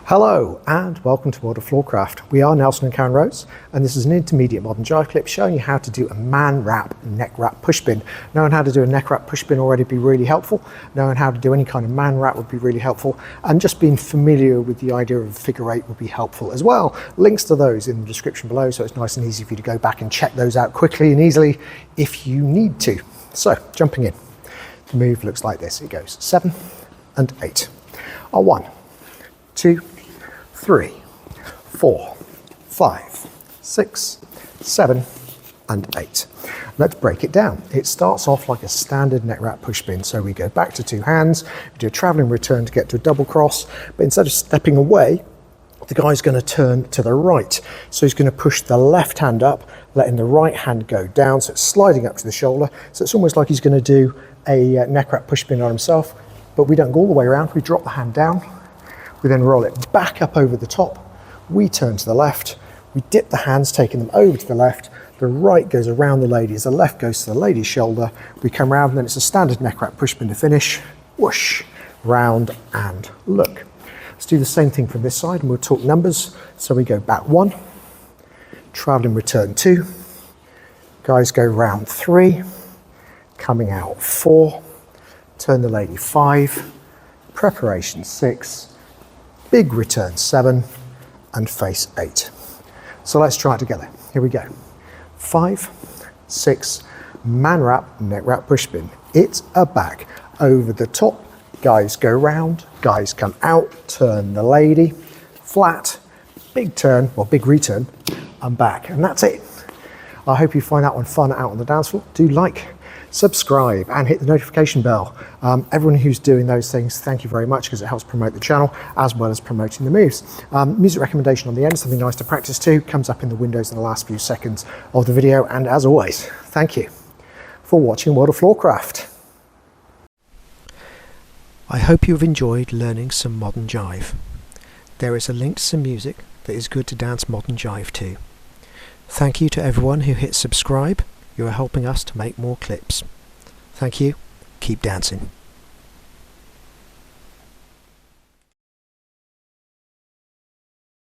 Hello and welcome to World of Floorcraft. We are Nelson and Karen Rose and this is an intermediate modern jive clip showing you how to do a man wrap, neck wrap push pin. Knowing how to do a neck wrap push pin already be really helpful. Knowing how to do any kind of man wrap would be really helpful, and just being familiar with the idea of figure eight would be helpful as well. Links to those in the description below, so it's nice and easy for you to go back and check those out quickly and easily if you need to. So jumping in, the move looks like this. It goes 7 and 8. 1, 2, 3, 4, 5, 6, 7 and 8. Let's break it down. It starts off like a standard neck wrap push pin. So we go back to two hands, we do a traveling return to get to a double cross, but instead of stepping away, the guy's going to turn to the right. So he's going to push the left hand up, letting the right hand go down. So it's sliding up to the shoulder. So it's almost like he's going to do a neck wrap push pin on himself, but we don't go all the way around. We drop the hand down. We then roll it back up over the top. We turn to the left. We dip the hands, taking them over to the left. The right goes around the lady as the left goes to the lady's shoulder. We come round and then it's a standard neck wrap push pin to finish. Whoosh, round and look. Let's do the same thing from this side and we'll talk numbers. So we go back 1, traveling return 2, guys go round 3, coming out 4, turn the lady 5, preparation 6, big return 7 and face 8. So let's try it together. Here we go. 5, 6, man wrap, neck wrap push pin. It's a back over the top. Guys go round, guys come out, turn the lady, flat, big turn, well big return, and back. And that's it. I hope you find that one fun out on the dance floor. Do like, subscribe and hit the notification bell. Everyone who's doing those things, thank you very much, because it helps promote the channel as well as promoting the moves. Music recommendation on the end, something nice to practice to, comes up in the windows in the last few seconds of the video. And as always, thank you for watching World of Floorcraft. I hope you've enjoyed learning some modern jive. There is a link to some music that is good to dance modern jive to. Thank you to everyone who hit subscribe. You are helping us to make more clips. Thank you. Keep dancing.